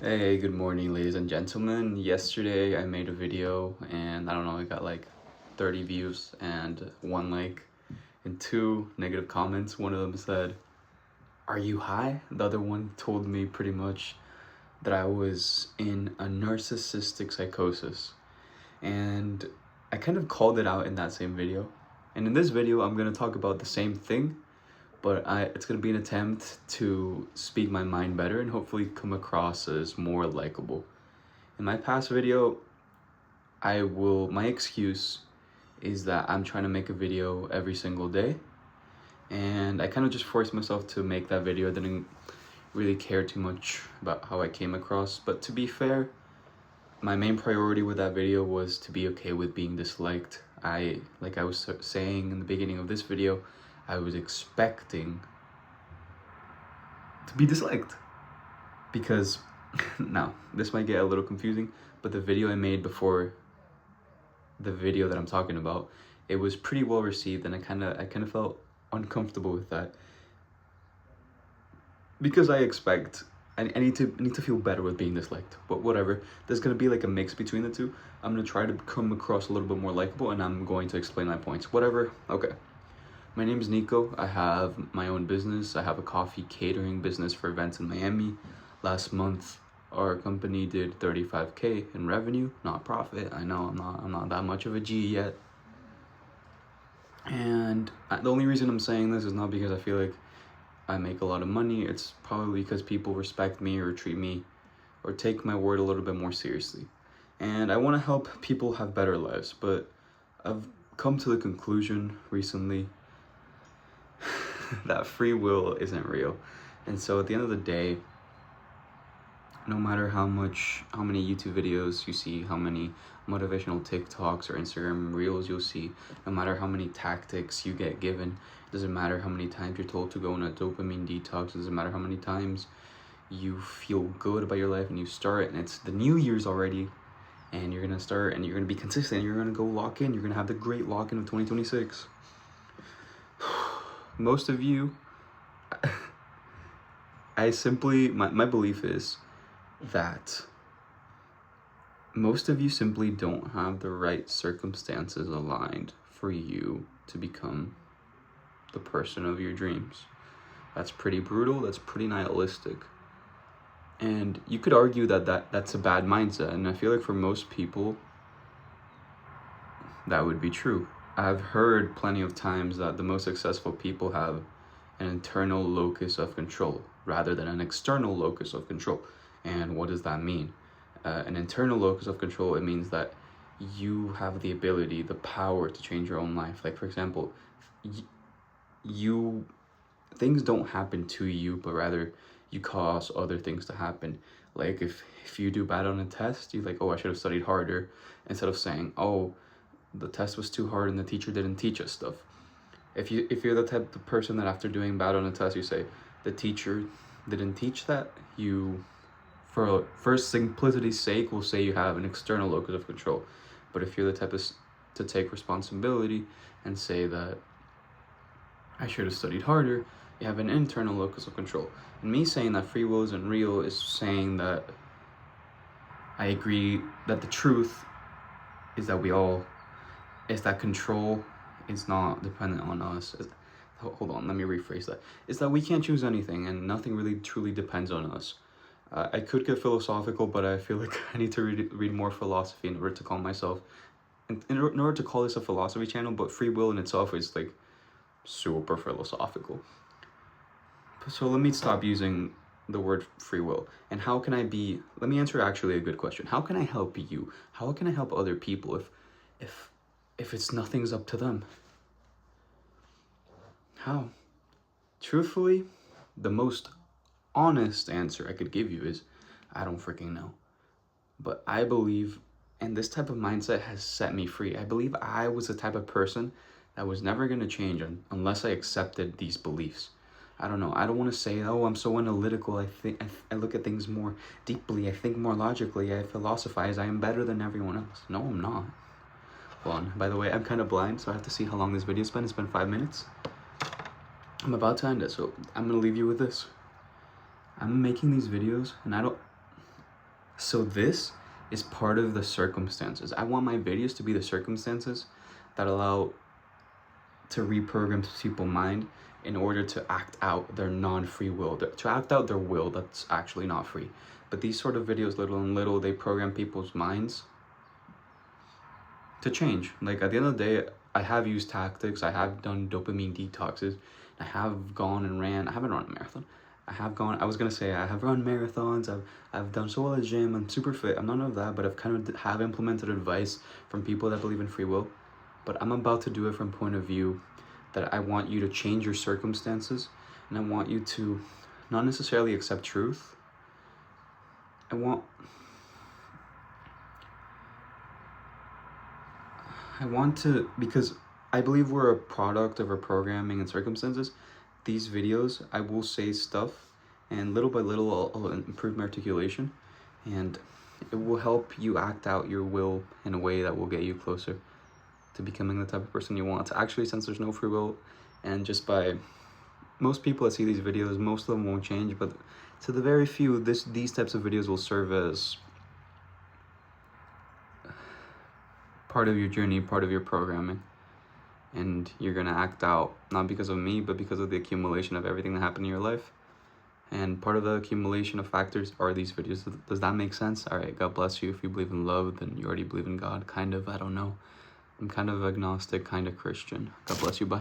Hey, good morning, ladies and gentlemen. Yesterday I made a video and I don't know, I got like 30 views and one like and two negative comments. One of them said, "Are you high?" The other one told me pretty much that I was in a narcissistic psychosis. And I kind of called it out in that same video. And in this video, I'm going to talk about the same thing, but it's going to be an attempt to speak my mind better and hopefully come across as more likable. In my past video, my excuse is that I'm trying to make a video every single day, and I kind of just forced myself to make that video. I didn't really care too much about how I came across, but to be fair, my main priority with that video was to be okay with being disliked. Like I was saying in the beginning of this video, I was expecting to be disliked because now this might get a little confusing, but the video I made before the video that I'm talking about, it was pretty well received, and I kind of felt uncomfortable with that because I need to feel better with being disliked. But whatever, there's gonna be like a mix between the two. I'm gonna try to come across a little bit more likable, and I'm going to explain my points. Whatever. Okay. My name is Nico. I have my own business. I have a coffee catering business for events in Miami. Last month, our company did 35K in revenue, not profit. I know I'm not that much of a G yet. And the only reason I'm saying this is not because I feel like I make a lot of money. It's probably because people respect me or treat me or take my word a little bit more seriously. And I want to help people have better lives, but I've come to the conclusion recently that free will isn't real. And so at the end of the day, no matter how many YouTube videos you see, how many motivational TikToks or Instagram reels you'll see, no matter how many tactics you get given, it doesn't matter how many times you're told to go on a dopamine detox, it doesn't matter how many times you feel good about your life and you start and it's the New Year's already and you're gonna start and you're gonna be consistent, you're gonna go lock in, you're gonna have the great lock in of 2026. Most of you, my belief is that most of you simply don't have the right circumstances aligned for you to become the person of your dreams. That's pretty brutal, that's pretty nihilistic. And you could argue that's a bad mindset, and I feel like for most people, that would be true. I've heard plenty of times that the most successful people have an internal locus of control rather than an external locus of control. And what does that mean? An internal locus of control, it means that you have the ability, the power to change your own life. Like, for example, things don't happen to you, but rather you cause other things to happen. Like if you do bad on a test, you're like, oh, I should have studied harder, instead of saying, oh, the test was too hard and the teacher didn't teach us stuff. If you're the type of person that after doing bad on a test, you say, the teacher didn't teach that, you, for simplicity's sake, will say you have an external locus of control. But if you're the type to take responsibility and say that I should have studied harder, you have an internal locus of control. And me saying that free will isn't real is saying that I agree that the truth is that control is not dependent on us. Hold on, let me rephrase that. Is that we can't choose anything and nothing really truly depends on us. I could get philosophical, but I feel like I need to read more philosophy in order to call myself, in order to call this a philosophy channel, but free will in itself is like super philosophical. So let me stop using the word free will. And how can let me answer actually a good question. How can I help you? How can I help other people if it's nothing's up to them? How? Truthfully, the most honest answer I could give you is, I don't freaking know. But I believe, and this type of mindset has set me free. I believe I was the type of person that was never going to change unless I accepted these beliefs. I don't know. I don't want to say, oh, I'm so analytical. I look at things more deeply. I think more logically. I philosophize. I am better than everyone else. No, I'm not. Hold on. By the way, I'm kind of blind, so I have to see how long this video's been. It's been 5 minutes. I'm about to end it, so I'm going to leave you with this. I'm making these videos, and So this is part of the circumstances. I want my videos to be the circumstances that allow to reprogram people's mind in order to act out their non-free will, to act out their will that's actually not free. But these sort of videos, little and little, they program people's minds to change. Like at the end of the day, I have used tactics, I have done dopamine detoxes, I have gone and ran. I haven't run a marathon. I have run marathons, I've done so well at the gym, I'm super fit, I'm none of that, but I've kind of have implemented advice from people that believe in free will. But I'm about to do it from point of view that I want you to change your circumstances, and I want you to not necessarily accept truth. I want to, because I believe we're a product of our programming and circumstances. These videos, I will say stuff, and little by little I'll improve my articulation, and it will help you act out your will in a way that will get you closer to becoming the type of person you want. Actually, since there's no free will, and just by most people that see these videos, most of them won't change, but to the very few, these types of videos will serve as part of your journey, part of your programming. And you're gonna act out, not because of me, but because of the accumulation of everything that happened in your life. And part of the accumulation of factors are these videos. Does that make sense? All right, God bless you. If you believe in love, then you already believe in God, kind of, I don't know. I'm kind of agnostic, kind of Christian. God bless you, bye.